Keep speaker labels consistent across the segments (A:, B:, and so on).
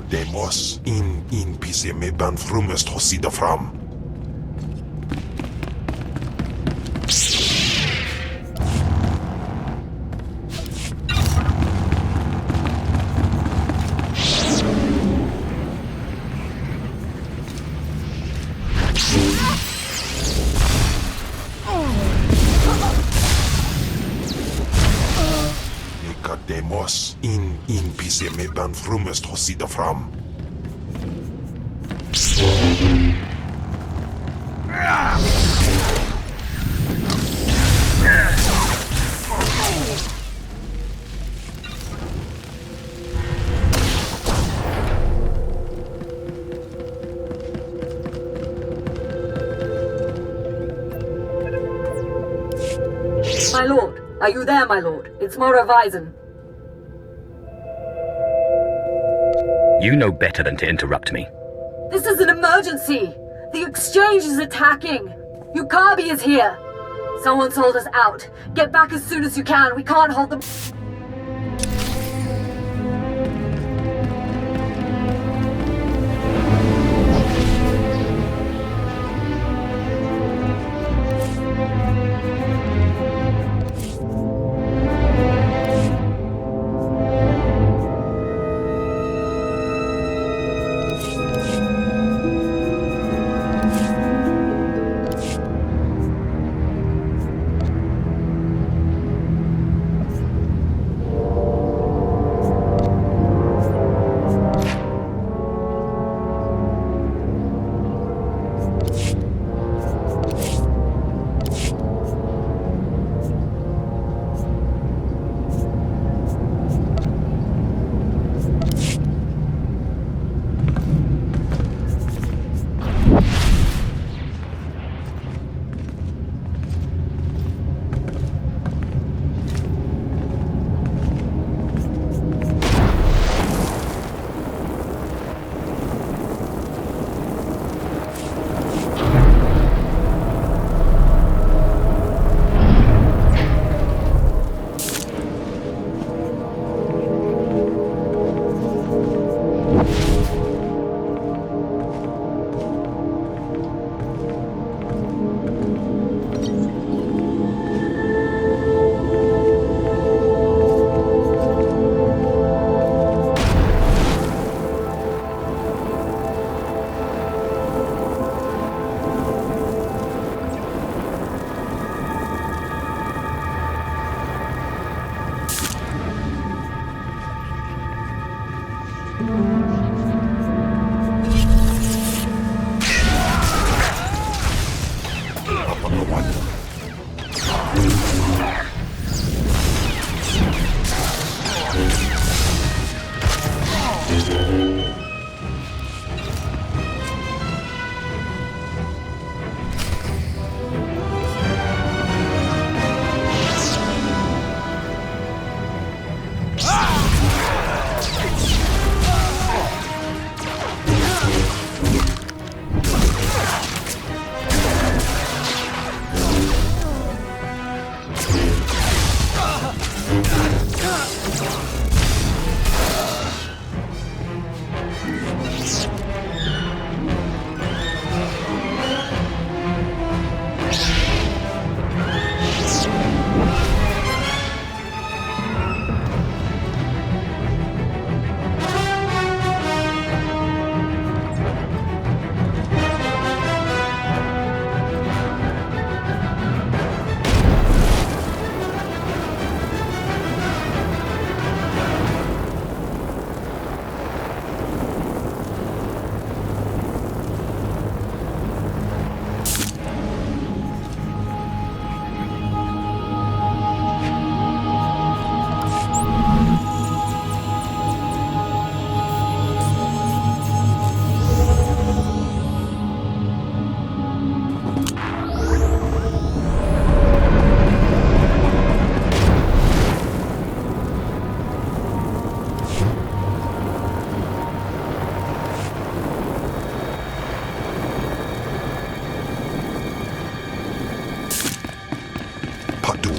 A: Demos in pise me ban frumest hosida fram. Demos in pise me ban frumest hosida fram.
B: My lord, are you there, my lord? It's Moravisen.
C: You know better than to interrupt me.
B: This is an emergency! The exchange is attacking! Yukabi is here! Someone sold us out. Get back as soon as you can. We can't hold them.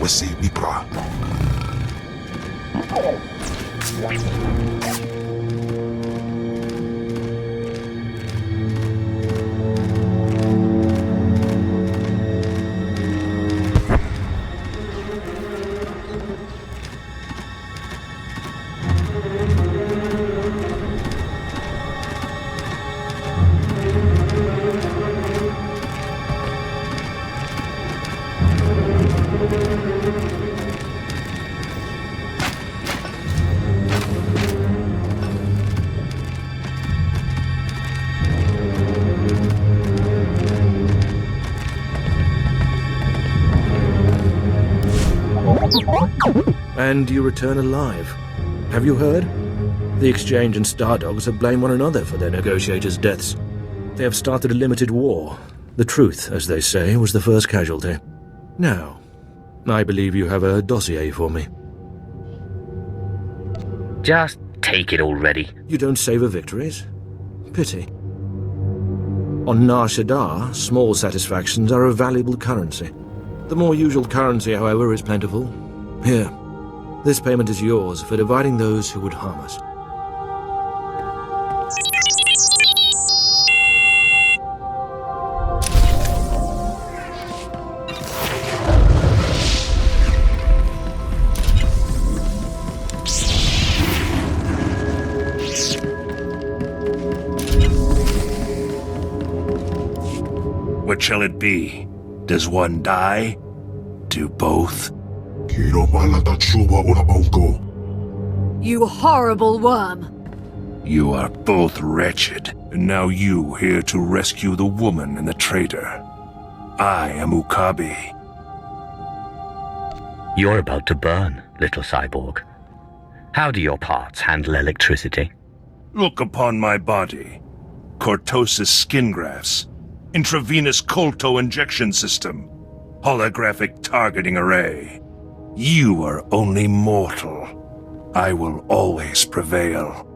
A: Wasi Mipra.
D: And you return alive. Have you heard? The Exchange and Stardogs have blamed one another for their negotiators' deaths. They have started a limited war. The truth, as they say, was the first casualty. Now, I believe you have a dossier for me.
C: Just take it already.
D: You don't savor victories? Pity. On Nar Shaddaa, small satisfactions are a valuable currency. The more usual currency, however, is plentiful. Here, this payment is yours for dividing those who would harm us.
E: What shall it be? Does one die? Do both?
B: You horrible worm!
E: You are both wretched, and now you here to rescue the woman and the traitor. I am Ukabi.
C: You're about to burn, little cyborg. How do your parts handle electricity?
E: Look upon my body. Cortosis skin grafts. Intravenous colto injection system. Holographic targeting array. You are only mortal. I will always prevail.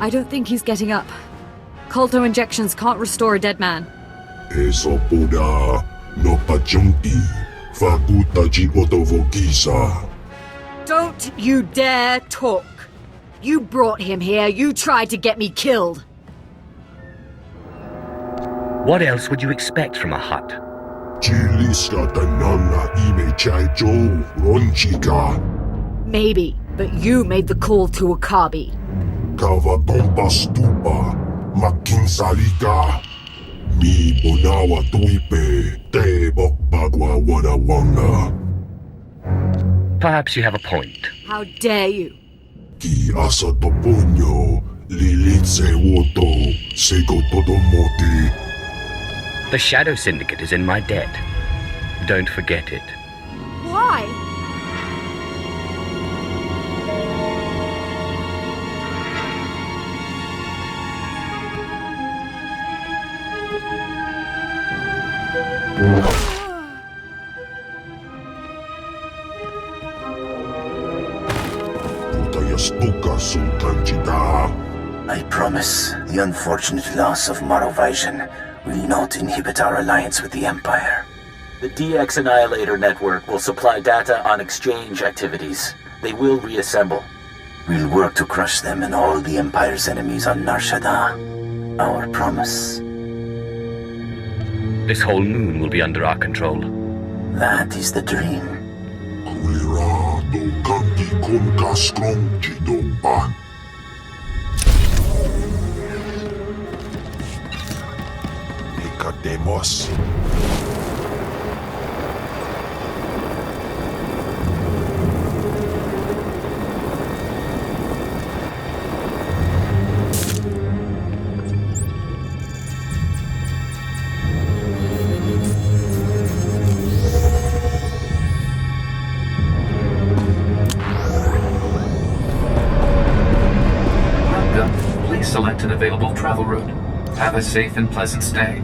B: I don't think he's getting up. Colto injections can't restore a dead man. Don't you dare talk! You brought him here, you tried to get me killed!
C: What else would you expect from a hut?
B: Maybe, but you made the call to Ukabi.
A: Kavatompa stupa, makinsalika. Mi bonawa tuipe, te bokbagwa wadawanga.
C: Perhaps you have a point.
B: How dare you?
A: Ki asa toponyo, lilitse woto, sego todomoti.
C: The Shadow Syndicate is in my debt. Don't forget it.
B: Why?
F: I promise the unfortunate loss of Morovisian will not inhibit our alliance with the Empire.
G: The DX Annihilator network will supply data on exchange activities. They will reassemble.
F: We'll work to crush them and all the Empire's enemies on Nar Shaddaa. Our promise.
C: This whole moon will be under our control.
F: That is the dream.
A: Nikademos.
H: Please select an available travel route. Have a safe and pleasant stay.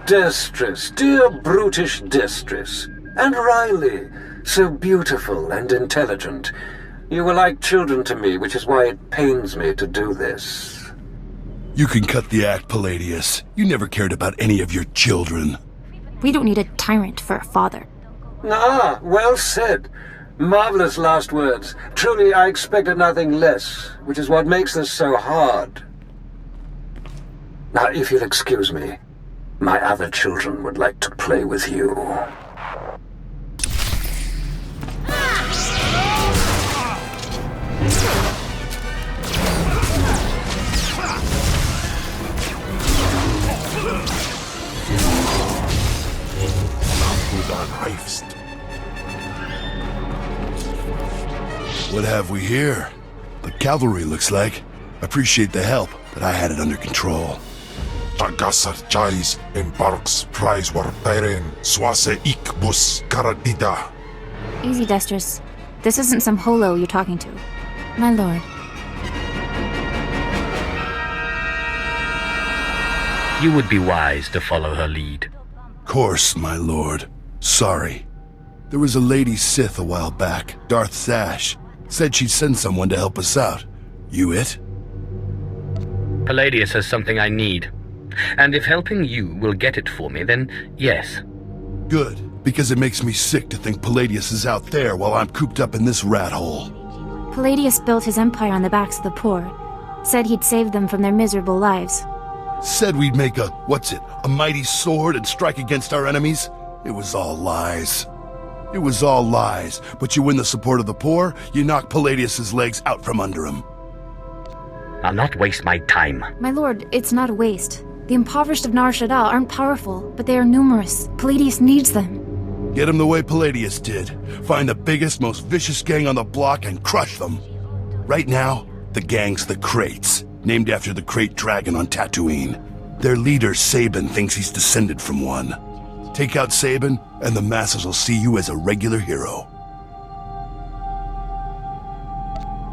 I: Destress, dear brutish Destress. And Riley, so beautiful and intelligent. You were like children to me, which is why it pains me to do this.
E: You can cut the act, Palladius. You never cared about any of your children.
J: We don't need a tyrant for a father.
I: Ah, well said. Marvelous last words. Truly, I expected nothing less, which is what makes this so hard. Now, if you'll excuse me, my other children would like to play with you.
E: What have we here? The cavalry, looks like. Appreciate the help, but I had it under control.
A: Tagasar Charis embarks prize warperen swase ikbus karadida.
J: Easy, Destress. This isn't some holo you're talking to. My lord.
C: You would be wise to follow her lead.
E: Course, my lord. Sorry. There was a lady Sith a while back, Darth Sash. Said she'd send someone to help us out. You it?
C: Palladius has something I need. And if helping you will get it for me, then yes.
E: Good, because it makes me sick to think Palladius is out there while I'm cooped up in this rat hole.
J: Palladius built his empire on the backs of the poor. Said he'd save them from their miserable lives.
E: Said we'd make a mighty sword and strike against our enemies? It was all lies. It was all lies, but you win the support of the poor, you knock Palladius's legs out from under him.
C: I'll not waste my time.
J: My lord, it's not a waste. The impoverished of Nar Shaddaa aren't powerful, but they are numerous. Palladius needs them.
E: Get them the way Palladius did. Find the biggest, most vicious gang on the block and crush them. Right now, the gang's the Crates, named after the Crate Dragon on Tatooine. Their leader, Sabin, thinks he's descended from one. Take out Sabin, and the masses will see you as a regular hero.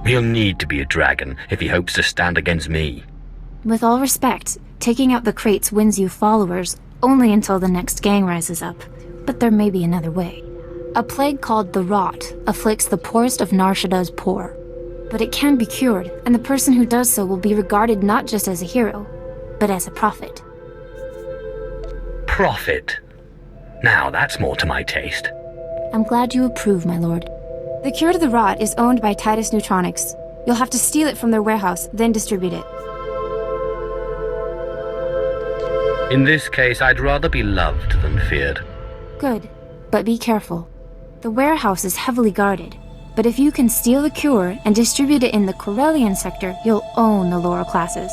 C: He'll need to be a dragon if he hopes to stand against me.
J: With all respect, taking out the Crates wins you followers only until the next gang rises up. But there may be another way. A plague called the Rot afflicts the poorest of Nar Shaddaa's poor. But it can be cured, and the person who does so will be regarded not just as a hero, but as a prophet.
C: Prophet? Now that's more to my taste.
J: I'm glad you approve, my lord. The cure to the Rot is owned by Titus Neutronics. You'll have to steal it from their warehouse, then distribute it.
C: In this case, I'd rather be loved than feared.
J: Good, but be careful. The warehouse is heavily guarded, but if you can steal the cure and distribute it in the Corellian sector, you'll own the lower classes.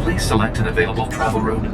H: Please select an available travel route.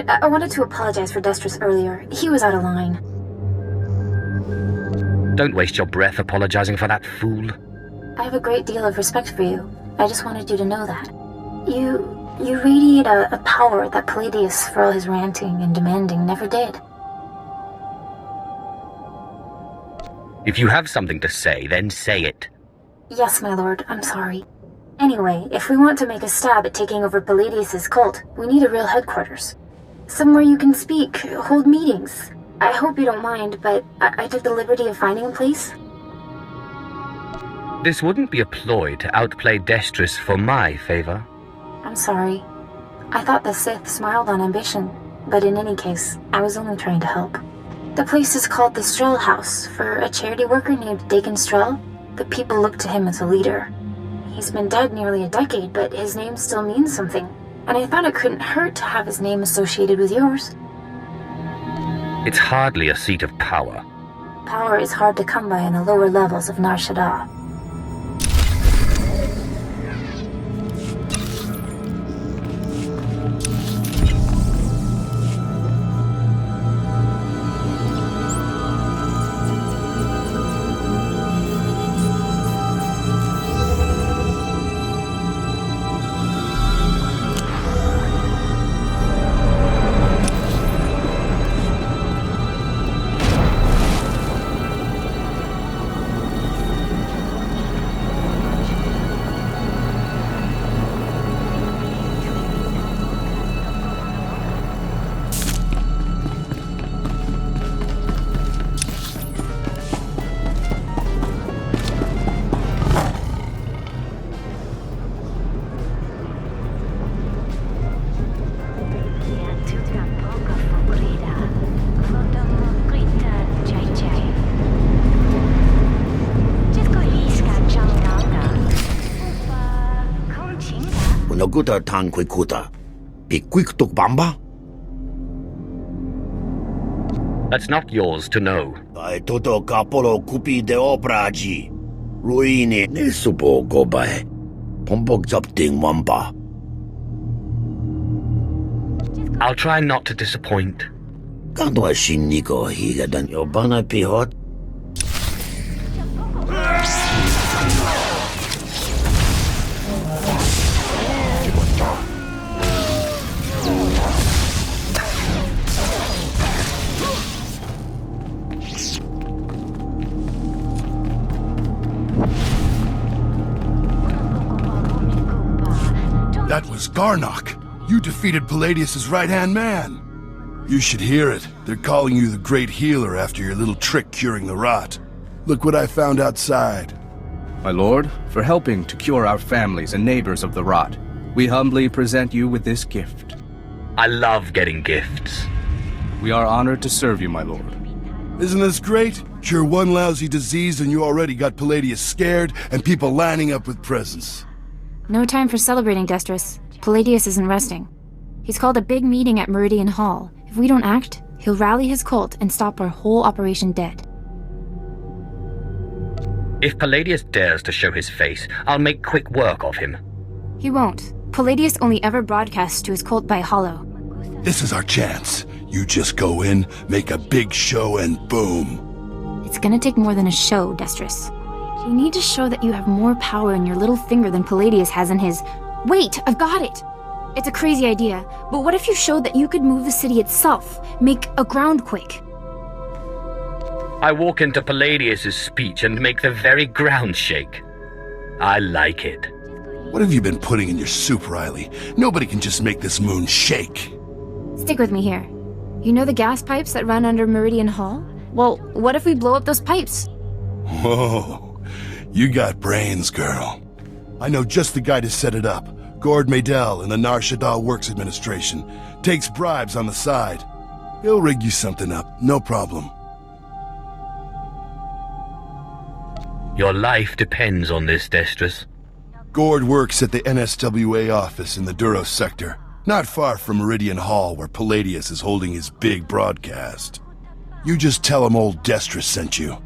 J: I wanted to apologize for Destris earlier. He was out of line.
C: Don't waste your breath apologizing for that fool.
J: I have a great deal of respect for you. I just wanted you to know that. You radiate a power that Palladius, for all his ranting and demanding, never did.
C: If you have something to say, then say it.
J: Yes, my lord, I'm sorry. Anyway, if we want to make a stab at taking over Palladius' cult, we need a real headquarters. Somewhere you can speak, hold meetings. I hope you don't mind, but I took the liberty of finding a place.
C: This wouldn't be a ploy to outplay Destris for my favor.
J: I'm sorry. I thought the Sith smiled on ambition, but in any case, I was only trying to help. The place is called the Strel House, for a charity worker named Dakin Strel. The people look to him as a leader. He's been dead nearly a decade, but his name still means something, and I thought it couldn't hurt to have his name associated with yours.
C: It's hardly a seat of power.
J: Power is hard to come by in the lower levels of Nar Shaddaa.
K: Naguta tan kuikuta. Pikwiktuk bamba?
C: That's not yours to know.
K: Ai toto kapolo kupi de obraji. Ruini nesubo gobae. Pombok zapting mamba.
C: I'll try not to disappoint.
K: Kandwa shiniko higa dan yobana pihot.
E: That was Garnock. You defeated Palladius' right-hand man. You should hear it. They're calling you the Great Healer after your little trick curing the rot. Look what I found outside.
L: My lord, for helping to cure our families and neighbors of the rot, we humbly present you with this gift.
C: I love getting gifts.
L: We are honored to serve you, my lord.
E: Isn't this great? Cure one lousy disease and you already got Palladius scared and people lining up with presents.
J: No time for celebrating, Destris. Palladius isn't resting. He's called a big meeting at Meridian Hall. If we don't act, he'll rally his cult and stop our whole operation dead.
C: If Palladius dares to show his face, I'll make quick work of him.
J: He won't. Palladius only ever broadcasts to his cult by hollow.
E: This is our chance. You just go in, make a big show, and boom.
J: It's gonna take more than a show, Destris. You need to show that you have more power in your little finger than Palladius has in his... Wait, I've got it! It's a crazy idea, but what if you showed that you could move the city itself? Make a groundquake?
C: I walk into Palladius' speech and make the very ground shake. I like it.
E: What have you been putting in your soup, Riley? Nobody can just make this moon shake.
J: Stick with me here. You know the gas pipes that run under Meridian Hall? Well, what if we blow up those pipes?
E: Whoa. You got brains, girl. I know just the guy to set it up. Gord Maydell in the Nar Shaddaa Works Administration. Takes bribes on the side. He'll rig you something up, no problem.
C: Your life depends on this, Destris.
E: Gord works at the NSWA office in the Duros sector, not far from Meridian Hall where Palladius is holding his big broadcast. You just tell him old Destris sent you.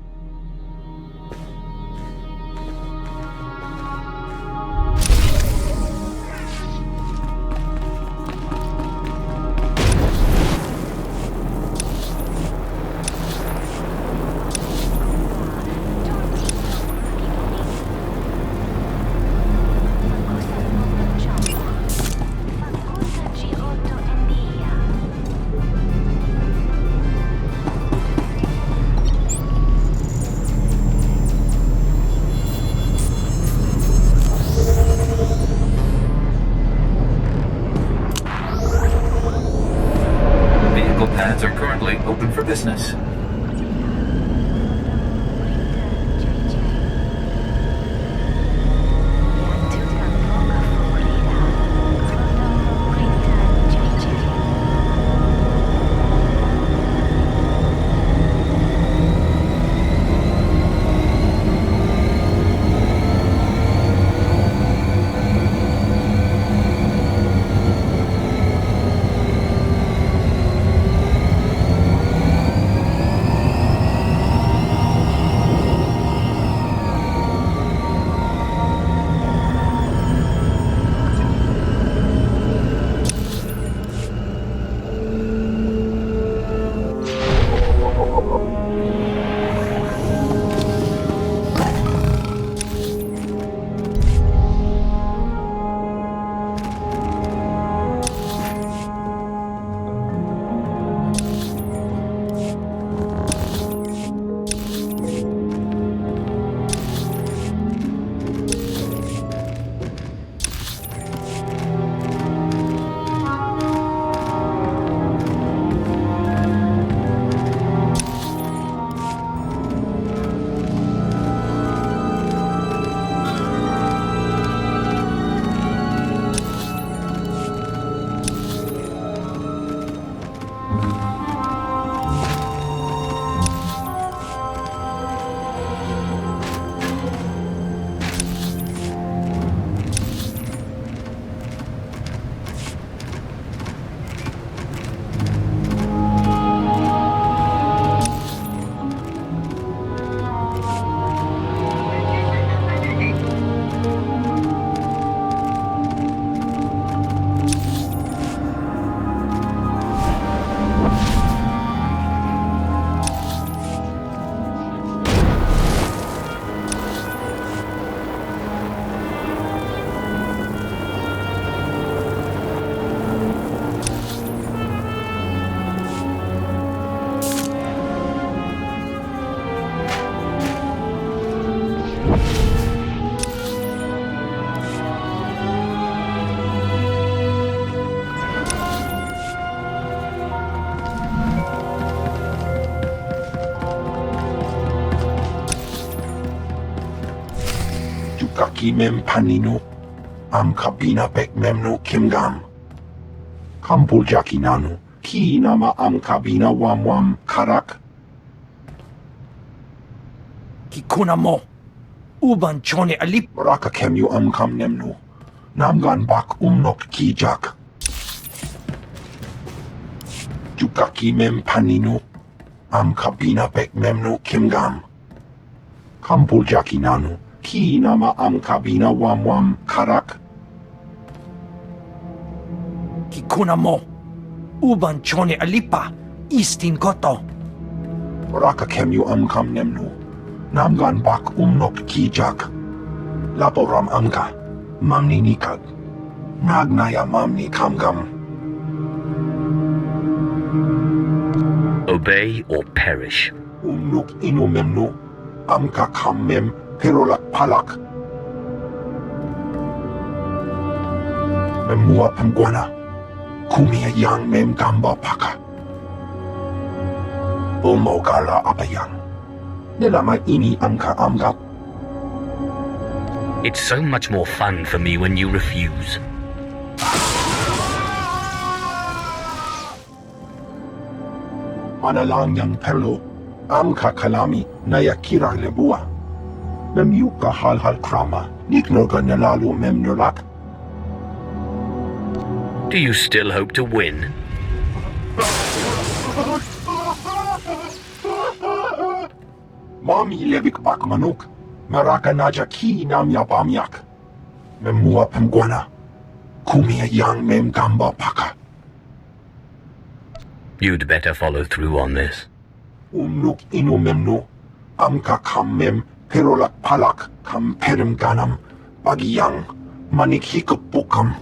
H: helipads are currently open for business.
A: Kakimem paninu, am kabina pek memnu kimgam. Kampuljakinanu, ki nama am kabina wam karak.
M: Kikuna mo, uban chone alip.
A: Raka kemyu am kam nemnu, namgan bak umnok kijak. Jukakimem paninu, am kabina pek memnu kimgam. Kampuljakinanu, ki nama am kabina wam karak.
M: Kikuna mo, uban chone alipa, istin koto.
A: Raka kemyu am kam nemnu, namgan bak umnok kijak. Laporam amka, mamni nikag. Nagnaya mamni kamgam.
C: Obey or perish.
A: Umnuk inu memnu, amka kammem perolak palak. Memua pemguana, kumia yang mem gamba paka. Umogala apayang. Nilama ini amka amgap.
C: It's so much more fun for me when you refuse.
A: Manalang yang perlo, amka kalami nayakira lebua. Memyuka hal krama, niknoga nalalu memnulak.
C: Do you still hope to win?
A: Mami lebik bak manuk, maraka naja ki nam yapamyak. Memua pemguana, kumia yang mem gamba paka.
C: You'd better follow through on this.
A: Umnuk inu memnu, amka kam mem perolak palak kam perem ganam, bagiyang manik hikupukam.